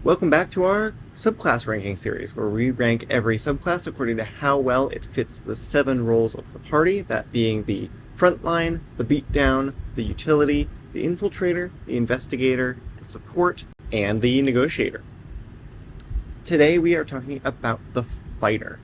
Welcome back to our subclass ranking series, where we rank every subclass according to how well it fits the 7 roles of the party, that being the Frontline, the Beatdown, the Utility, the Infiltrator, the Investigator, the Support, and the Negotiator. Today we are talking about the Fighter.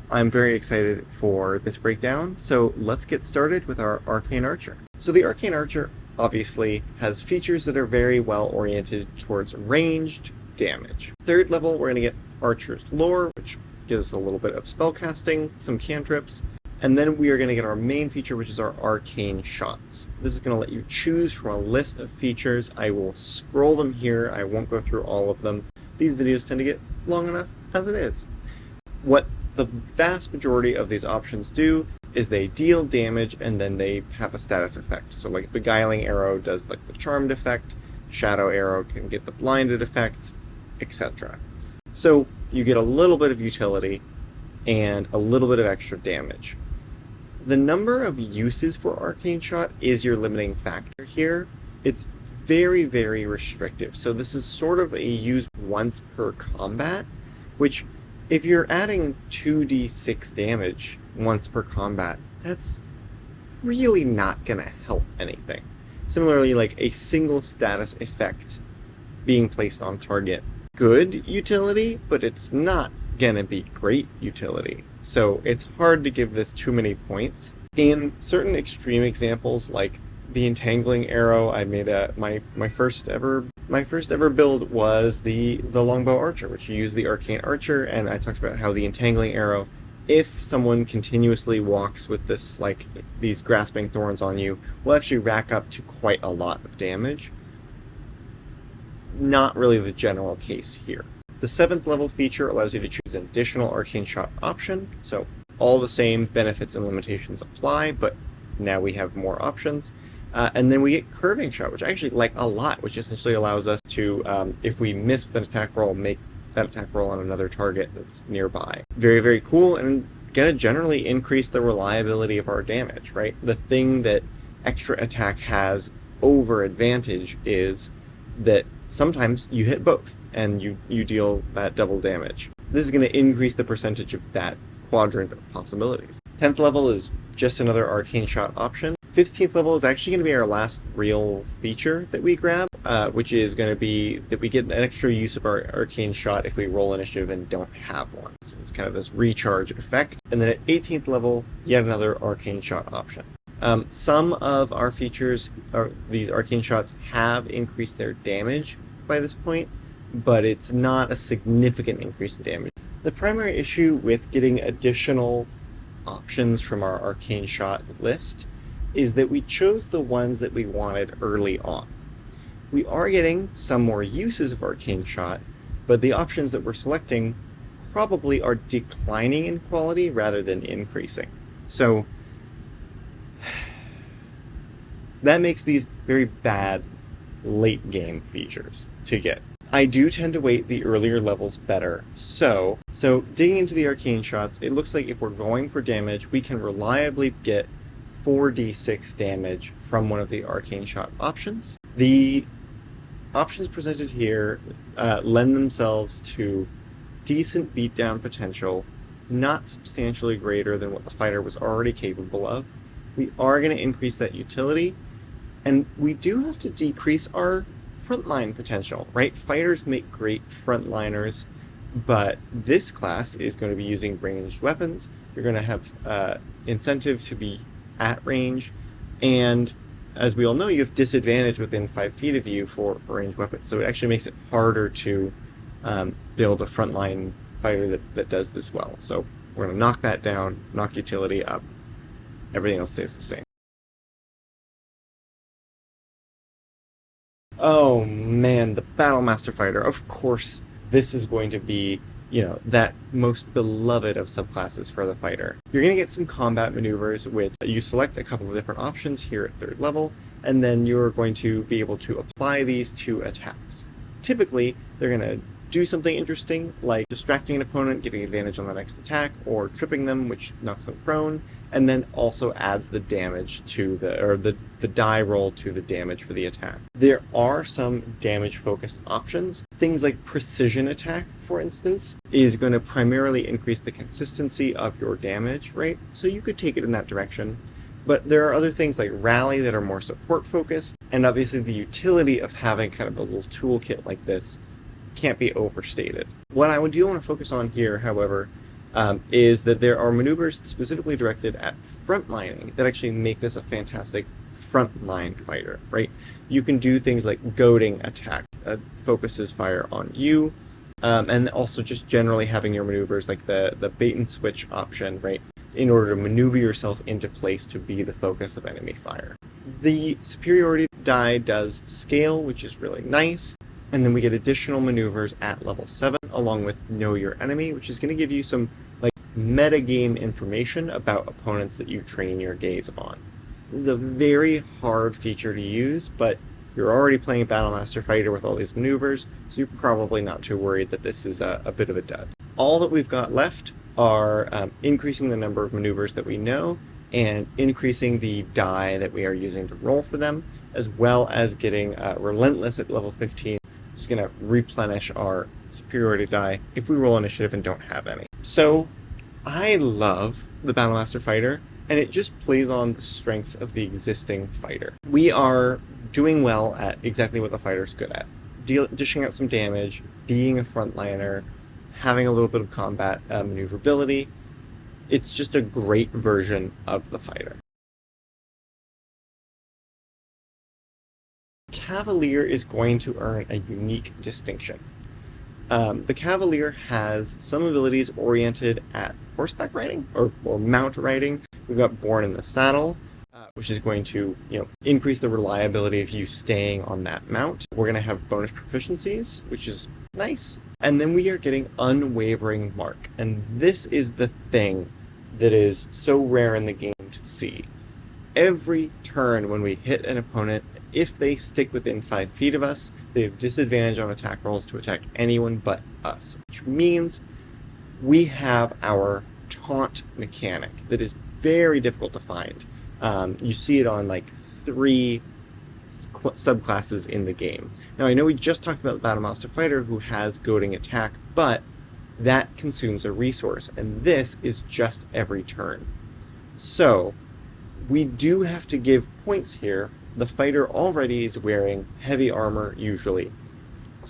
I'm very excited for this breakdown, so let's get started with our Arcane Archer. So the Arcane Archer obviously has features that are very well oriented towards ranged damage. Third level, we're going to get Archer's Lore, which gives a little bit of spellcasting, some cantrips, and then we are going to get our main feature, which is our Arcane Shots. This is going to let you choose from a list of features. I will scroll them here. I won't go through all of them. These videos tend to get long enough as it is. What the vast majority of these options do is they deal damage and then they have a status effect. So like Beguiling Arrow does like the charmed effect, Shadow Arrow can get the blinded effect, etc. So you get a little bit of utility and a little bit of extra damage. The number of uses for Arcane Shot is your limiting factor here. It's very, very restrictive. So this is sort of a use once per combat, which if you're adding 2d6 damage once per combat, that's really not going to help anything. Similarly, like a single status effect being placed on target, good utility, but it's not going to be great utility. So it's hard to give this too many points. In certain extreme examples, like the Entangling Arrow, I made my first ever build was the Longbow Archer, which you use the Arcane Archer, and I talked about how the Entangling Arrow, if someone continuously walks with this, like these grasping thorns on you, will actually rack up to quite a lot of damage. Not really the general case here. The 7th level feature allows you to choose an additional Arcane Shot option, so all the same benefits and limitations apply, but now we have more options. And then we get Curving Shot, which I actually like a lot, which essentially allows us to, if we miss with an attack roll, make that attack roll on another target that's nearby. Very, very cool, and gonna generally increase the reliability of our damage, right? The thing that extra attack has over advantage is that sometimes you hit both, and you deal that double damage. This is going to increase the percentage of that quadrant of possibilities. 10th level is just another Arcane Shot option. 15th level is actually going to be our last real feature that we grab, which is going to be that we get an extra use of our Arcane Shot if we roll initiative and don't have one. So it's kind of this recharge effect. And then at 18th level, yet another Arcane Shot option. Some of our features, these Arcane Shots, have increased their damage by this point, but it's not a significant increase in damage. The primary issue with getting additional options from our Arcane Shot list is that we chose the ones that we wanted early on. We are getting some more uses of Arcane Shot, but the options that we're selecting probably are declining in quality rather than increasing. So that makes these very bad late game features to get. I do tend to weight the earlier levels better, so digging into the Arcane Shots, it looks like if we're going for damage, we can reliably get 4d6 damage from one of the Arcane Shot options. The options presented here lend themselves to decent beatdown potential, not substantially greater than what the fighter was already capable of. We are going to increase that utility, and we do have to decrease our frontline potential, right? Fighters make great frontliners, but this class is going to be using ranged weapons. You're going to have incentive to be at range, and as we all know, you have disadvantage within 5 feet of you for ranged weapons, so it actually makes it harder to build a frontline fighter that does this well. So we're going to knock that down, knock utility up, everything else stays the same. Oh man, the Battlemaster fighter. Of course, this is going to be, that most beloved of subclasses for the fighter. You're going to get some combat maneuvers, which you select a couple of different options here at 3rd level, and then you're going to be able to apply these to attacks. Typically, they're going to do something interesting, like distracting an opponent, getting advantage on the next attack, or tripping them, which knocks them prone, and then also adds the damage to the die roll to the damage for the attack. There are some damage-focused options. Things like precision attack, for instance, is going to primarily increase the consistency of your damage, right? So you could take it in that direction. But there are other things like rally that are more support-focused, and obviously the utility of having kind of a little toolkit like this can't be overstated. What I do want to focus on here, however, is that there are maneuvers specifically directed at frontlining that actually make this a fantastic frontline fighter, right? You can do things like goading attack, focuses fire on you, and also just generally having your maneuvers like the bait and switch option, right, in order to maneuver yourself into place to be the focus of enemy fire. The superiority die does scale, which is really nice. And then we get additional maneuvers at level 7, along with Know Your Enemy, which is going to give you some like metagame information about opponents that you train your gaze on. This is a very hard feature to use, but you're already playing a Battlemaster fighter with all these maneuvers, so you're probably not too worried that this is a bit of a dud. All that we've got left are increasing the number of maneuvers that we know, and increasing the die that we are using to roll for them, as well as getting Relentless at level 15, which is going to replenish our superiority die if we roll initiative and don't have any. So I love the Battlemaster fighter, and it just plays on the strengths of the existing fighter. We are doing well at exactly what the fighter's good at. Dishing out some damage, being a frontliner, having a little bit of combat maneuverability. It's just a great version of the fighter. Cavalier is going to earn a unique distinction. The Cavalier has some abilities oriented at horseback riding or mount riding. We've got Born in the Saddle, which is going to increase the reliability of you staying on that mount. We're going to have bonus proficiencies, which is nice. And then we are getting Unwavering Mark. And this is the thing that is so rare in the game to see. Every turn when we hit an opponent, if they stick within 5 feet of us, they have disadvantage on attack rolls to attack anyone but us, which means we have our taunt mechanic that is very difficult to find. You see it on like 3 subclasses in the game. Now I know we just talked about the Battlemaster fighter who has goading attack, but that consumes a resource, and this is just every turn. So we do have to give points here. The fighter already is wearing heavy armor, usually.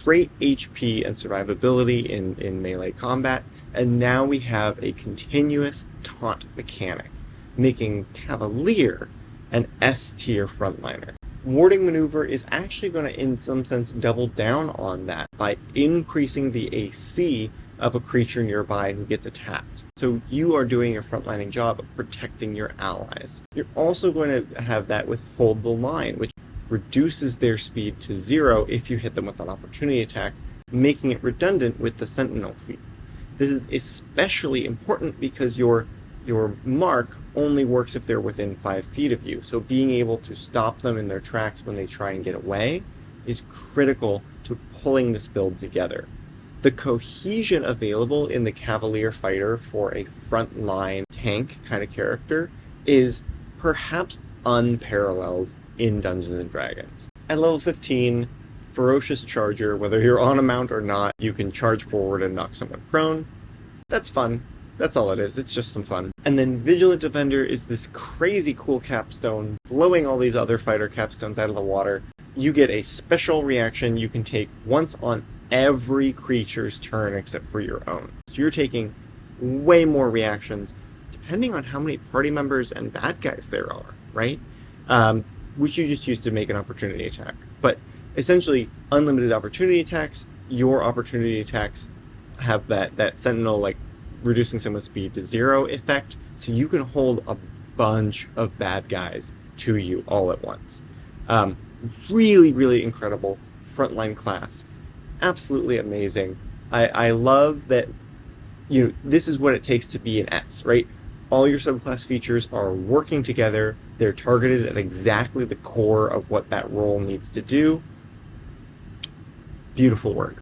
Great HP and survivability in melee combat, and now we have a continuous taunt mechanic, making Cavalier an S-tier frontliner. Warding maneuver is actually going to, in some sense, double down on that by increasing the AC of a creature nearby who gets attacked. So you are doing a frontlining job of protecting your allies. You're also going to have that with Hold the Line, which reduces their speed to 0 if you hit them with an opportunity attack, making it redundant with the Sentinel feat. This is especially important because your mark only works if they're within 5 feet of you, so being able to stop them in their tracks when they try and get away is critical to pulling this build together. The cohesion available in the Cavalier fighter for a frontline tank kind of character is perhaps unparalleled in Dungeons & Dragons. At level 15, Ferocious Charger, whether you're on a mount or not, you can charge forward and knock someone prone. That's fun. That's all it is. It's just some fun. And then Vigilant Defender is this crazy cool capstone, blowing all these other fighter capstones out of the water. You get a special reaction you can take once on every creature's turn except for your own. So you're taking way more reactions, depending on how many party members and bad guys there are, right? Which you just use to make an opportunity attack. But essentially, unlimited opportunity attacks, your opportunity attacks have that Sentinel, like, reducing someone's speed to 0 effect, so you can hold a bunch of bad guys to you all at once. Really, really incredible frontline class. Absolutely amazing. I love that, this is what it takes to be an S, right? All your subclass features are working together. They're targeted at exactly the core of what that role needs to do. Beautiful work.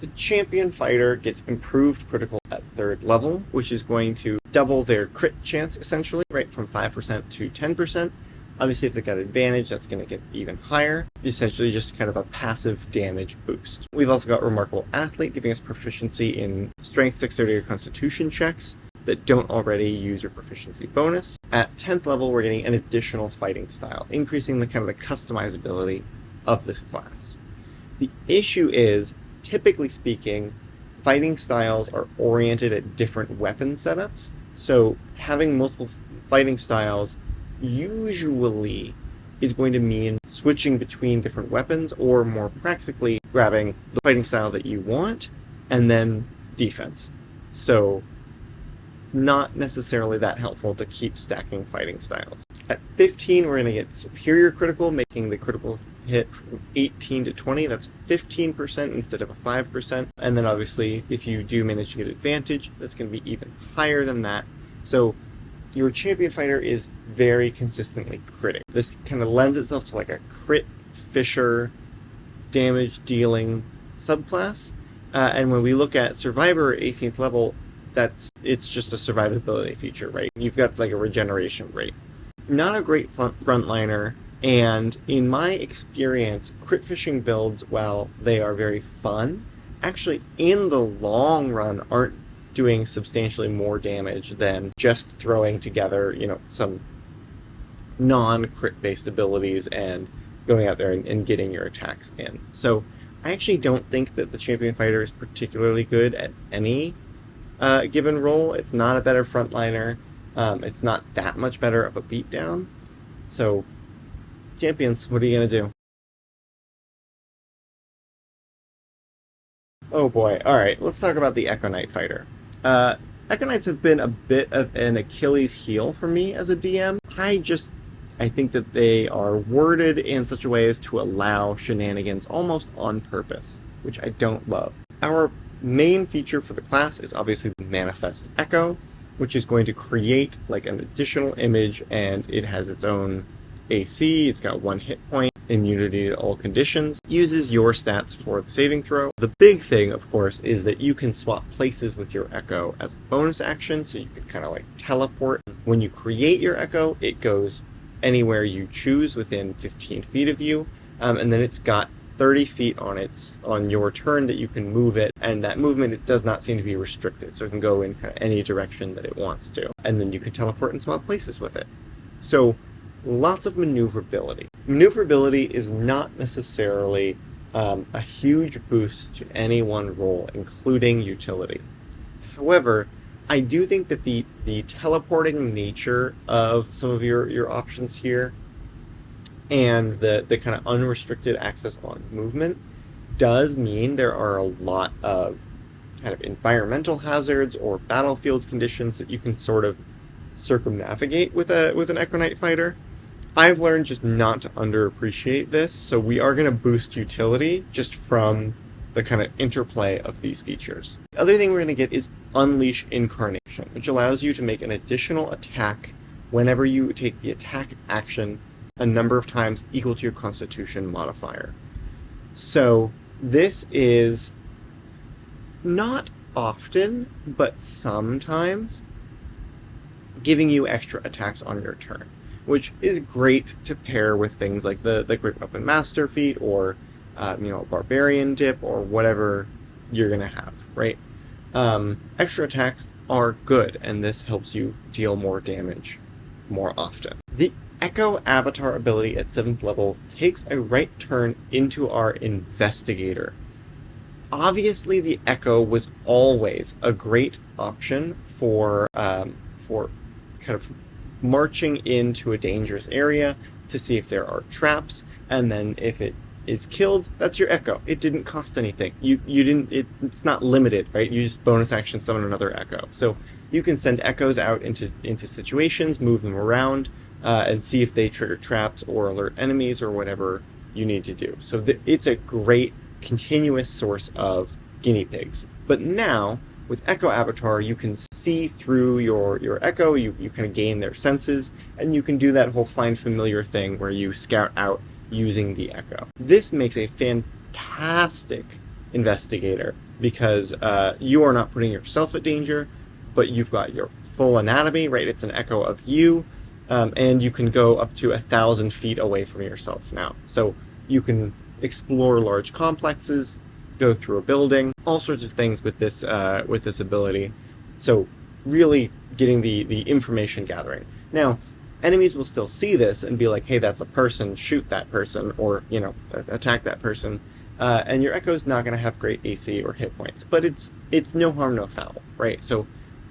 The champion fighter gets improved critical at 3rd level, which is going to double their crit chance, essentially, right, from 5% to 10%. Obviously, if they've got advantage, that's going to get even higher. Essentially, just kind of a passive damage boost. We've also got Remarkable Athlete, giving us proficiency in Strength, Dexterity, or Constitution checks that don't already use your proficiency bonus. At 10th level, we're getting an additional fighting style, increasing the kind of the customizability of this class. The issue is, typically speaking, fighting styles are oriented at different weapon setups, so having multiple fighting styles usually is going to mean switching between different weapons, or more practically, grabbing the fighting style that you want, and then defense. So, not necessarily that helpful to keep stacking fighting styles. At 15, we're going to get Superior Critical, making the critical hit from 18 to 20. That's 15% instead of a 5%. And then obviously, if you do manage to get advantage, that's going to be even higher than that. So your champion fighter is very consistently critting. This kind of lends itself to like a crit fisher damage dealing subclass. And when we look at Survivor at 18th level, it's just a survivability feature, right? You've got like a regeneration rate. Not a great frontliner, and in my experience, crit fishing builds, while they are very fun, actually in the long run aren't doing substantially more damage than just throwing together, some non-crit based abilities and going out there and getting your attacks in. So I actually don't think that the champion fighter is particularly good at any given role. It's not a better frontliner. It's not that much better of a beatdown. So, champions, what are you going to do? Oh boy. Alright, let's talk about the Echo Knight fighter. Echo Knights have been a bit of an Achilles heel for me as a DM. I think that they are worded in such a way as to allow shenanigans almost on purpose, which I don't love. Our main feature for the class is obviously the Manifest Echo, which is going to create like an additional image, and it has its own AC, it's got 1 hit point, immunity to all conditions, uses your stats for the saving throw. The big thing, of course, is that you can swap places with your Echo as a bonus action, so you can kind of like teleport. When you create your Echo, it goes anywhere you choose within 15 feet of you, and then it's got 30 feet on your turn that you can move it, and that movement, it does not seem to be restricted, so it can go in kind of any direction that it wants to, and then you can teleport and swap places with it. So lots of maneuverability. Maneuverability is not necessarily a huge boost to any one role, including utility. However, I do think that the teleporting nature of some of your options here and the kind of unrestricted access on movement does mean there are a lot of kind of environmental hazards or battlefield conditions that you can sort of circumnavigate with an Echo Knight fighter. I've learned just not to underappreciate this, so we are going to boost utility just from the kind of interplay of these features. The other thing we're going to get is Unleash Incarnation, which allows you to make an additional attack whenever you take the attack action a number of times equal to your Constitution modifier. So this is not often, but sometimes giving you extra attacks on your turn, which is great to pair with things like the Great Weapon Master feat or Barbarian dip or whatever you're going to have, right? Extra attacks are good, and this helps you deal more damage more often. The Echo Avatar ability at 7th level takes a right turn into our Investigator. Obviously, the Echo was always a great option for kind of marching into a dangerous area to see if there are traps, and then if it is killed, that's your Echo. It didn't cost anything. It's not limited, right? You just bonus action summon another Echo. So you can send Echoes out into situations, move them around, and see if they trigger traps or alert enemies or whatever you need to do. So it's a great continuous source of guinea pigs. But now, with Echo Avatar, you can see through your Echo, you kind of gain their senses, and you can do that whole find familiar thing where you scout out using the Echo. This makes a fantastic Investigator, because you are not putting yourself at danger, but you've got your full anatomy, right? It's an echo of you, and you can go up to 1,000 feet away from yourself now. So you can explore large complexes, go through a building, all sorts of things with this ability. So really getting the information gathering. Now, enemies will still see this and be like, hey, that's a person, shoot that person, or, you know, attack that person. And your echo's not going to have great AC or hit points, but it's no harm, no foul, right? So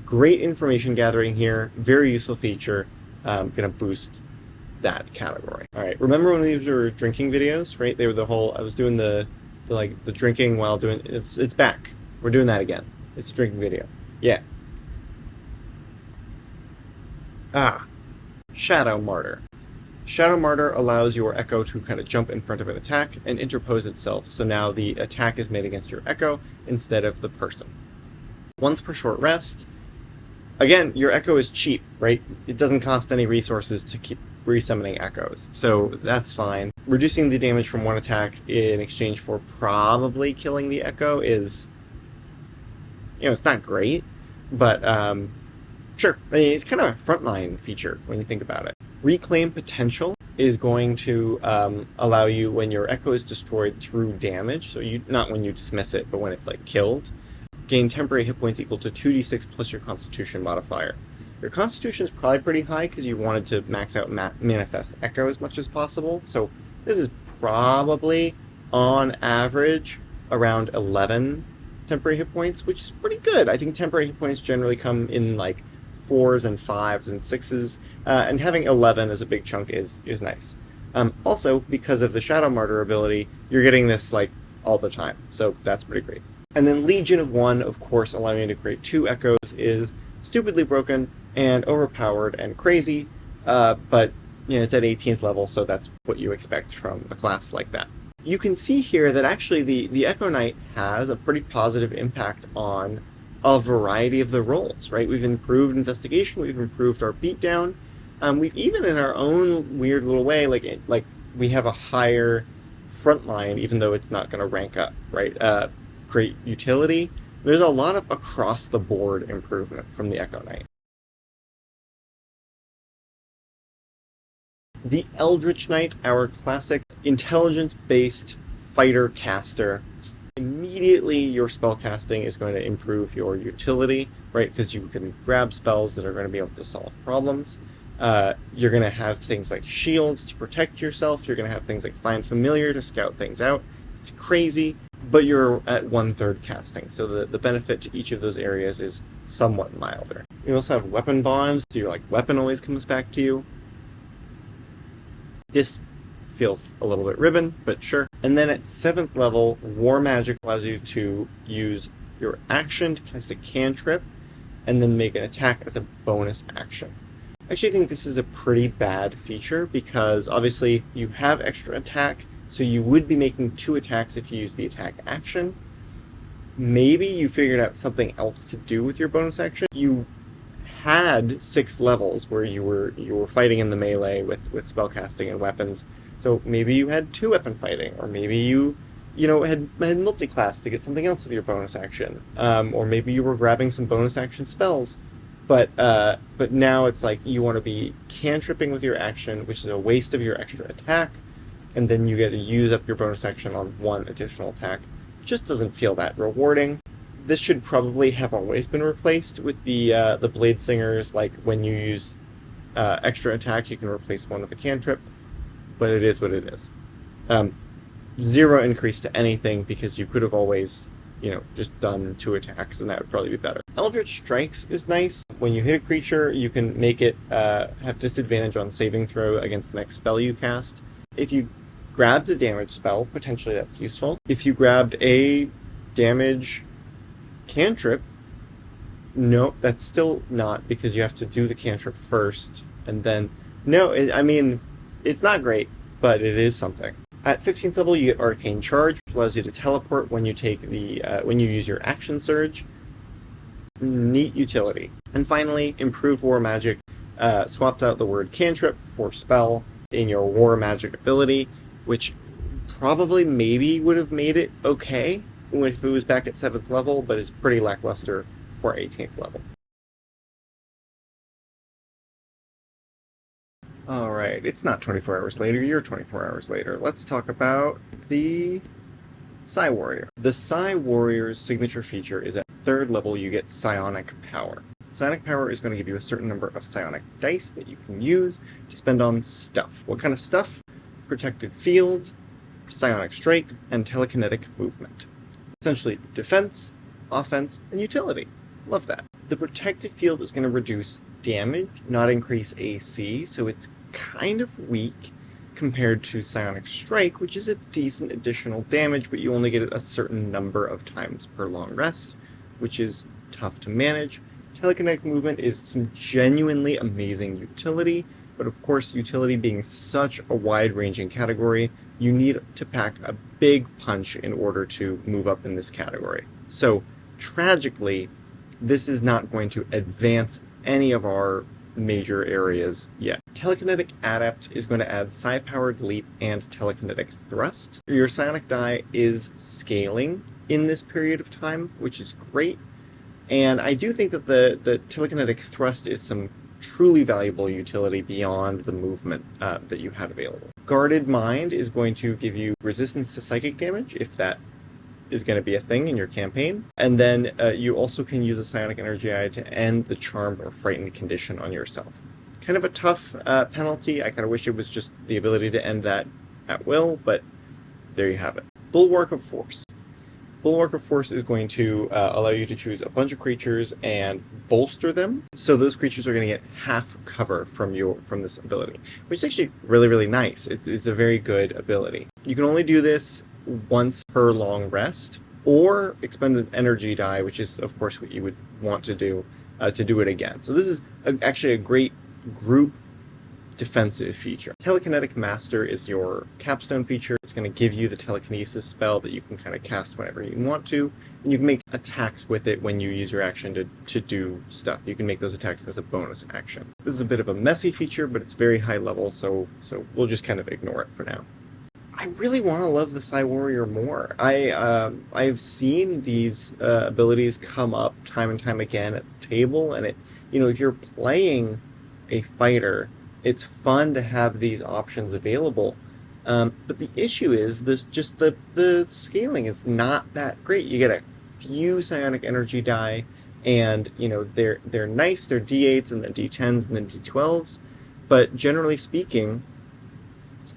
great information gathering here, very useful feature, going to boost that category. All right, remember when these were drinking videos, right? They were the whole, I was doing the drinking while doing, it's back. We're doing that again. It's a drinking video. Yeah. Shadow Martyr. Shadow Martyr allows your echo to kind of jump in front of an attack and interpose itself, so now the attack is made against your echo instead of the person. Once per short rest, again, your echo is cheap, right? It doesn't cost any resources to keep resummoning echoes, so that's fine. Reducing the damage from one attack in exchange for probably killing the echo is, you know, it's not great, but sure. I mean, it's kind of a frontline feature when you think about it. Reclaim Potential is going to allow you, when your echo is destroyed through damage, so you, not when you dismiss it, but when it's like killed, gain temporary hit points equal to 2d6 plus your Constitution modifier. Your Constitution is probably pretty high because you wanted to max out Manifest Echo as much as possible, so this is probably, on average, around 11 temporary hit points, which is pretty good. I think temporary hit points generally come in like 4s and 5s and 6s, and having 11 as a big chunk is nice. Also, because of the Shadow Martyr ability, you're getting this like all the time, so that's pretty great. And then Legion of One, of course, allowing you to create 2 echoes, is stupidly broken and overpowered and crazy, but you know, it's at 18th level, so that's what you expect from a class like that. You can see here that actually the Echo Knight has a pretty positive impact on a variety of the roles, right? We've improved Investigation, we've improved our Beatdown, we've even in our own weird little way, like we have a higher Frontline, even though it's not going to rank up, right? Great Utility. There's a lot of across-the-board improvement from the Echo Knight. The Eldritch Knight, our classic intelligence-based fighter caster. Immediately your spell casting is going to improve your utility, right? Because you can grab spells that are going to be able to solve problems. You're going to have things like shields to protect yourself. You're going to have things like Find Familiar to scout things out. It's crazy, but you're at 1/3 casting, so the benefit to each of those areas is somewhat milder. You also have Weapon Bonds, so your weapon always comes back to you. This feels a little bit ribbon, but sure. And then at 7th level, War Magic allows you to use your action to cast a cantrip, and then make an attack as a bonus action. I actually think this is a pretty bad feature, because obviously you have extra attack, so you would be making 2 attacks if you use the attack action. Maybe you figured out something else to do with your bonus action. You had 6 levels where you were fighting in the melee with spellcasting and weapons. So maybe you had 2 weapon fighting, or maybe you had multi-class to get something else with your bonus action, or maybe you were grabbing some bonus action spells. But now it's like you want to be cantripping with your action, which is a waste of your extra attack, and then you get to use up your bonus action on 1 additional attack. It just doesn't feel that rewarding. This should probably have always been replaced with the Blade Singers, like when you use extra attack, you can replace one with a cantrip, but it is what it is. 0 increase to anything, because you could have always, just done 2 attacks, and that would probably be better. Eldritch Strikes is nice. When you hit a creature, you can make it have disadvantage on saving throw against the next spell you cast. If you grabbed a damage spell, potentially that's useful. If you grabbed a damage cantrip, no, that's still not, because you have to do the cantrip first, and then, it's not great, but it is something. At 15th level, you get Arcane Charge, which allows you to teleport when you take when you use your action surge. Neat utility. And finally, Improved War Magic swapped out the word cantrip for spell in your War Magic ability, which probably maybe would have made it okay, if it was back at 7th level, but it's pretty lackluster for 18th level. Alright, it's not 24 hours later, you're 24 hours later. Let's talk about the Psi Warrior. The Psi Warrior's signature feature is at 3rd level you get Psionic Power. Psionic Power is going to give you a certain number of psionic dice that you can use to spend on stuff. What kind of stuff? Protected Field, Psionic Strike, and Telekinetic Movement. Essentially, defense, offense, and utility. Love that. The Protective Field is going to reduce damage, not increase AC, so it's kind of weak compared to Psionic Strike, which is a decent additional damage, but you only get it a certain number of times per long rest, which is tough to manage. Telekinetic Movement is some genuinely amazing utility, but of course, utility being such a wide-ranging category, you need to pack a big punch in order to move up in this category. So, tragically, this is not going to advance any of our major areas yet. Telekinetic Adept is going to add Psi-Powered Leap and Telekinetic Thrust. Your Psionic die is scaling in this period of time, which is great. And I do think that the Telekinetic Thrust is some truly valuable utility beyond the movement that you had available. Guarded Mind is going to give you resistance to psychic damage, if that is going to be a thing in your campaign. And then you also can use a Psionic Energy Eye to end the Charmed or Frightened condition on yourself. Kind of a tough penalty. I kind of wish it was just the ability to end that at will, but there you have it. Bulwark of Force. Bulwark of Force is going to allow you to choose a bunch of creatures and bolster them. So those creatures are going to get half cover from this ability, which is actually really, really nice. It's a very good ability. You can only do this once per long rest, or expend an energy die, which is, of course, what you would want to do it again. So this is actually a great group defensive feature. Telekinetic Master is your capstone feature. It's going to give you the telekinesis spell that you can kind of cast whenever you want to, and you can make attacks with it when you use your action to do stuff. You can make those attacks as a bonus action. This is a bit of a messy feature, but it's very high level, so we'll just kind of ignore it for now. I really want to love the Psi Warrior more. I've seen these abilities come up time and time again at the table, and if you're playing a fighter, it's fun to have these options available. But the issue is the scaling is not that great. You get a few psionic energy die, and they're nice. They're D8s and then D10s and then D12s, but generally speaking,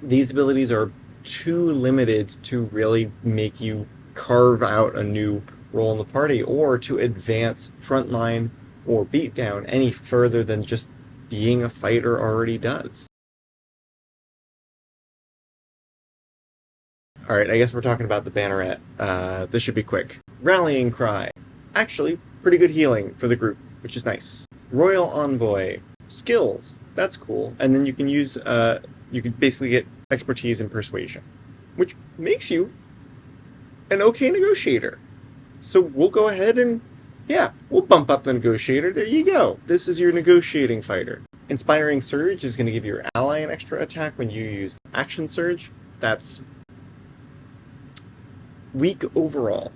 these abilities are too limited to really make you carve out a new role in the party or to advance Frontline or Beatdown any further than just being a fighter already does. Alright, I guess we're talking about the Banneret. This should be quick. Rallying Cry. Actually, pretty good healing for the group, which is nice. Royal Envoy. Skills. That's cool. And then you can use, you can basically get expertise in persuasion, which makes you an okay negotiator. So we'll go ahead and, we'll bump up the Negotiator. There you go. This is your negotiating fighter. Inspiring Surge is going to give your ally an extra attack when you use Action Surge. That's weak overall.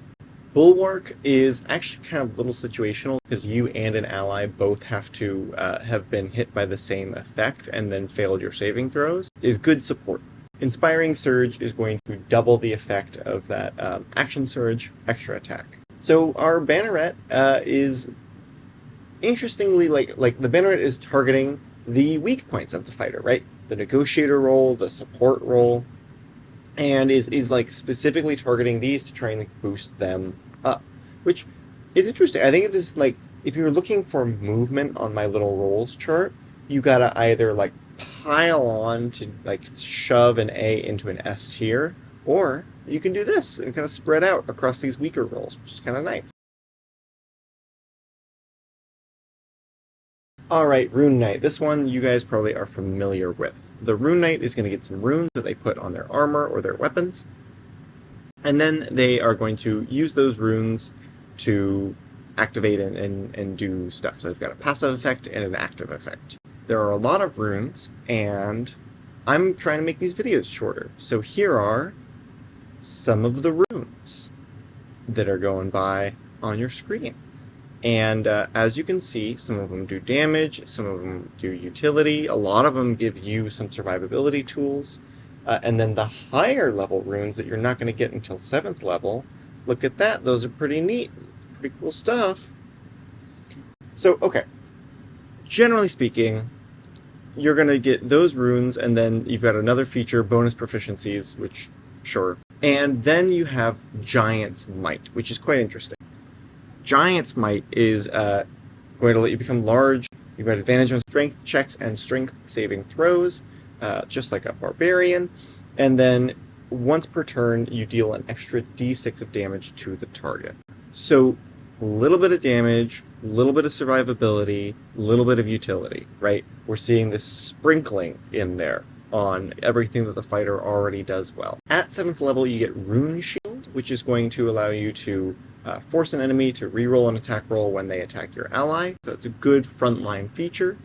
Bulwark is actually kind of a little situational because you and an ally both have to have been hit by the same effect and then failed your saving throws. Is good support. Inspiring Surge is going to double the effect of that Action Surge extra attack. So our Banneret is interestingly like the Banneret is targeting the weak points of the fighter, right? The Negotiator role, the support role, and is like specifically targeting these to try and boost them up, which is interesting. I think this is like, if you're looking for movement on my little roles chart, you gotta either like pile on to like shove an A into an S tier, or you can do this and kind of spread out across these weaker roles, which is kind of nice. Alright, Rune Knight. This one you guys probably are familiar with. The Rune Knight is going to get some runes that they put on their armor or their weapons, and then they are going to use those runes to activate and do stuff. So they've got a passive effect and an active effect. There are a lot of runes, and I'm trying to make these videos shorter. So here are some of the runes. that are going by on your screen. And as you can see, some of them do damage, some of them do utility, a lot of them give you some survivability tools, and then the higher level runes that you're not going to get until 7th level, look at that, those are pretty neat, pretty cool stuff. So, okay, generally speaking, you're going to get those runes, and then you've got another feature, bonus proficiencies, which, sure. And then you have Giant's Might, which is quite interesting. Giant's Might is going to let you become large. You've got advantage on strength checks and strength saving throws, just like a barbarian. And then once per turn, you deal an extra d6 of damage to the target. So a little bit of damage, a little bit of survivability, a little bit of utility, right? We're seeing this sprinkling in there on everything that the fighter already does well. At 7th level, you get Rune Shield, which is going to allow you to force an enemy to reroll an attack roll when they attack your ally. So it's a good frontline feature.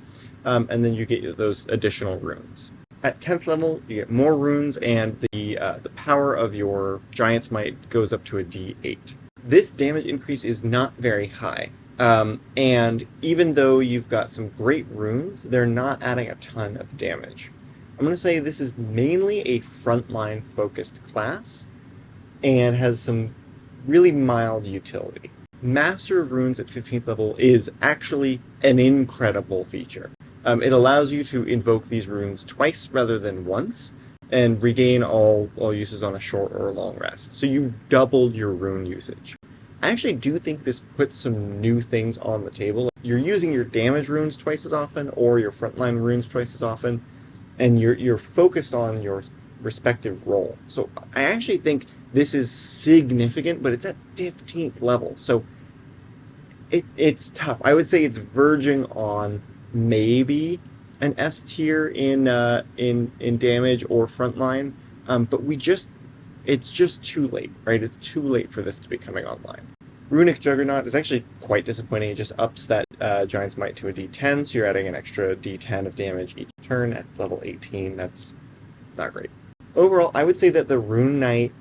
And then you get those additional runes. At 10th level, you get more runes, and the power of your Giant's Might goes up to a d8. This damage increase is not very high. And even though you've got some great runes, they're not adding a ton of damage. I'm going to say this is mainly a frontline focused class and has some really mild utility. Master of Runes at 15th level is actually an incredible feature. It allows you to invoke these runes twice rather than once, and regain all uses on a short or a long rest. So you've doubled your rune usage. I actually do think this puts some new things on the table. You're using your damage runes twice as often, or your frontline runes twice as often, and you're focused on your respective role. So I actually think this is significant, but it's at 15th level, so it's tough. I would say it's verging on maybe an S tier in damage or frontline, but it's just too late, right? It's too late for this to be coming online. Runic Juggernaut is actually quite disappointing. It just ups that Giant's Might to a d10, so you're adding an extra d10 of damage each turn at level 18. That's not great. Overall, I would say that the Rune Knight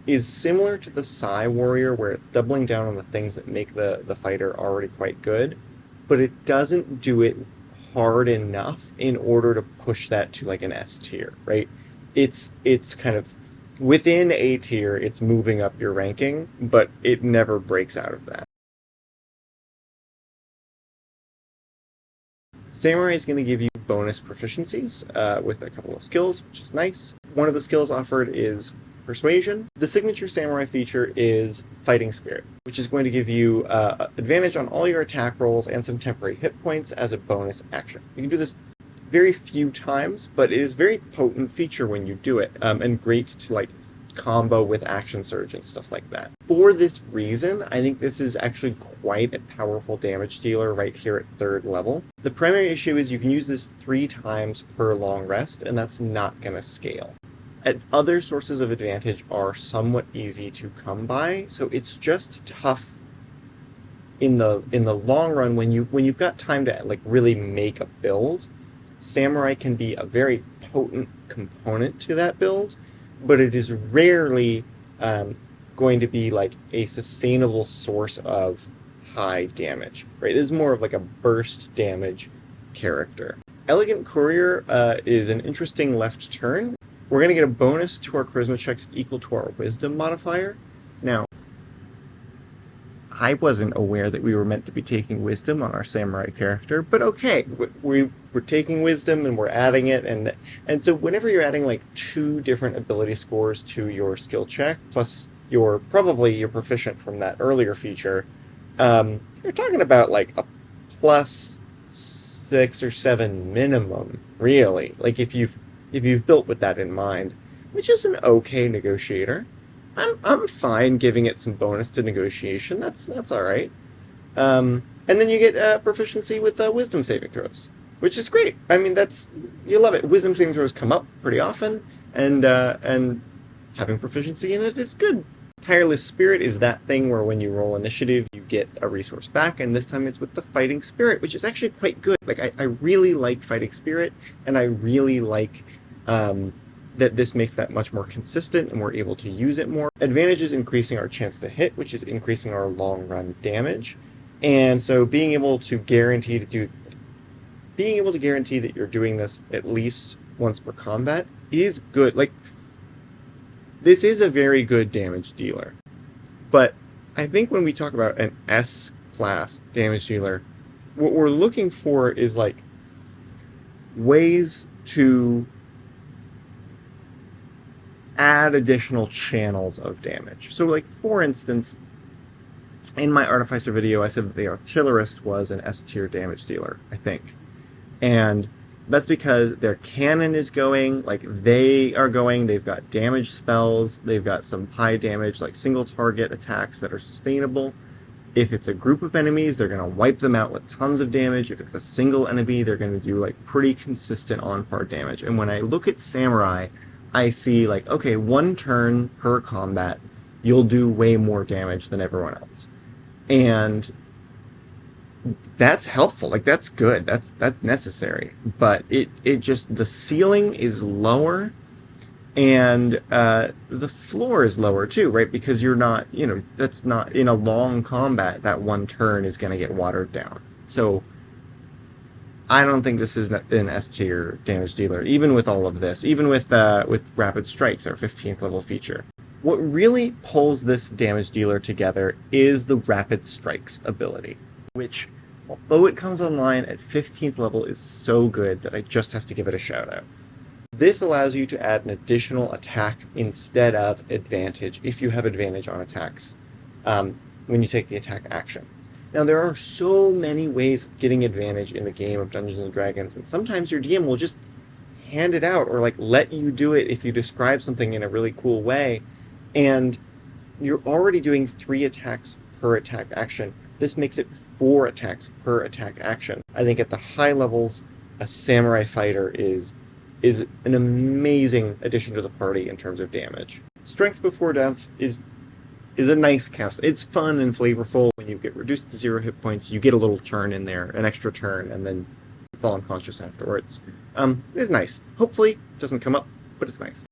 is similar to the Psi Warrior, where it's doubling down on the things that make the fighter already quite good, but it doesn't do it hard enough in order to push that to like an S tier, right? It's kind of within A tier, it's moving up your ranking, but it never breaks out of that. Samurai is going to give you bonus proficiencies with a couple of skills, which is nice. One of the skills offered is Persuasion. The signature Samurai feature is Fighting Spirit, which is going to give you advantage on all your attack rolls and some temporary hit points as a bonus action. You can do this very few times, but it is a very potent feature when you do it, and great to like combo with Action Surge and stuff like that. For this reason, I think this is actually quite a powerful damage dealer right here at 3rd level. The primary issue is you can use this 3 times per long rest, and that's not going to scale. Other sources of advantage are somewhat easy to come by, so it's just tough in the long run when you've got time to like really make a build. Samurai can be a very potent component to that build, but it is rarely going to be like a sustainable source of high damage, right? This is more of like a burst damage character. Elegant Courier is an interesting left turn. We're going to get a bonus to our charisma checks equal to our wisdom modifier. Now, I wasn't aware that we were meant to be taking wisdom on our samurai character, but okay, we're taking wisdom and we're adding it, and so whenever you're adding like 2 different ability scores to your skill check, plus you're proficient from that earlier feature, you're talking about like a plus 6 or 7 minimum, really. Like if you've built with that in mind, which is an okay negotiator. I'm fine giving it some bonus to negotiation. That's all right. And then you get proficiency with wisdom saving throws, which is great. I mean, you love it. Wisdom saving throws come up pretty often, and having proficiency in it is good. Tireless Spirit is that thing where when you roll initiative, you get a resource back, and this time it's with the Fighting Spirit, which is actually quite good. Like I really like Fighting Spirit, and I really like that this makes that much more consistent and we're able to use it more. Advantage is increasing our chance to hit, which is increasing our long run damage. And so being able to guarantee that you're doing this at least once per combat is good. Like, this is a very good damage dealer. But I think when we talk about an S class damage dealer, what we're looking for is like ways to add additional channels of damage. So like, for instance, in my Artificer video, I said that the Artillerist was an S tier damage dealer, I think. And that's because their cannon is going, like they've got damage spells, they've got some high damage, like single target attacks that are sustainable. If it's a group of enemies, they're going to wipe them out with tons of damage. If it's a single enemy, they're going to do like pretty consistent on-par damage. And when I look at Samurai, I see like, okay, 1 turn per combat, you'll do way more damage than everyone else. And that's helpful. Like, that's good. That's necessary. But it just, the ceiling is lower, and the floor is lower too, right? Because you're not, that's not, in a long combat, that 1 turn is going to get watered down. So I don't think this is an S tier damage dealer, even with all of this, even with Rapid Strikes, our 15th level feature. What really pulls this damage dealer together is the Rapid Strikes ability, which, although it comes online at 15th level, is so good that I just have to give it a shout out. This allows you to add an additional attack instead of advantage, if you have advantage on attacks, when you take the attack action. Now, there are so many ways of getting advantage in the game of Dungeons & Dragons, and sometimes your DM will just hand it out, or like let you do it if you describe something in a really cool way, and you're already doing 3 attacks per attack action. This makes it 4 attacks per attack action. I think at the high levels, a Samurai Fighter is an amazing addition to the party in terms of damage. Strength Before Death is a nice capsule. It's fun and flavorful. When you get reduced to 0 hit points, you get a little turn in there, an extra turn, and then fall unconscious afterwards. It's nice. Hopefully, it doesn't come up, but it's nice.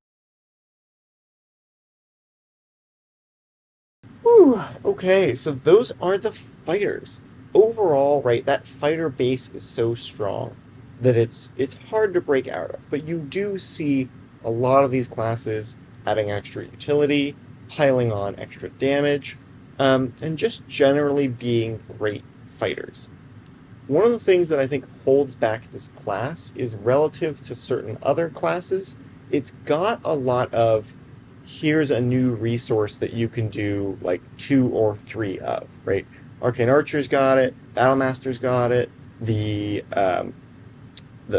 Whew, okay, so those are the fighters. Overall, right, that fighter base is so strong that it's hard to break out of, but you do see a lot of these classes adding extra utility, piling on extra damage, and just generally being great fighters. One of the things that I think holds back this class is relative to certain other classes. It's got a lot of, here's a new resource that you can do like 2 or 3 of, right? Arcane Archer's got it, Battlemaster's got it, the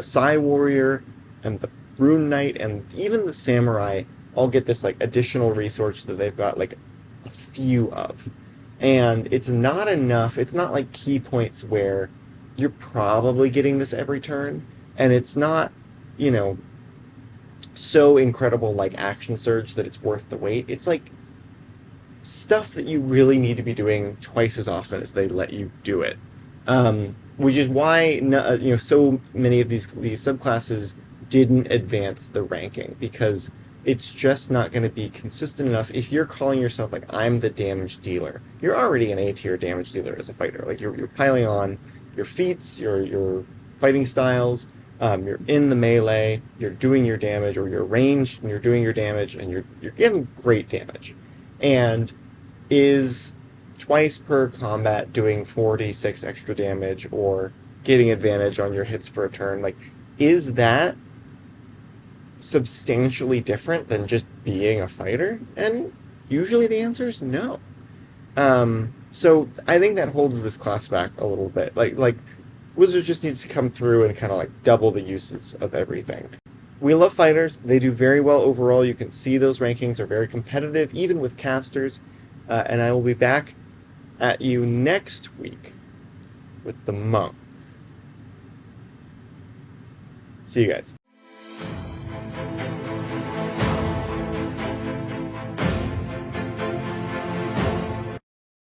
Psi Warrior and the Rune Knight and even the Samurai all get this like additional resource that they've got like a few of. And it's not enough. It's not like key points where you're probably getting this every turn, and it's not, so incredible like Action Surge that it's worth the wait. It's like stuff that you really need to be doing twice as often as they let you do it. Which is why so many of these subclasses didn't advance the ranking, because it's just not going to be consistent enough. If you're calling yourself like, I'm the damage dealer, you're already an A tier damage dealer as a fighter. Like you're piling on your feats, your fighting styles, you're in the melee, you're doing your damage, or you're ranged and you're doing your damage, and you're getting great damage. And is twice per combat doing 4d6 extra damage or getting advantage on your hits for a turn, like, is that substantially different than just being a fighter? And usually the answer is no. So I think that holds this class back a little bit. Like Wizards just needs to come through and kind of like double the uses of everything. We love fighters. They do very well overall. You can see those rankings are very competitive, even with casters. And I will be back at you next week with the monk. See you guys.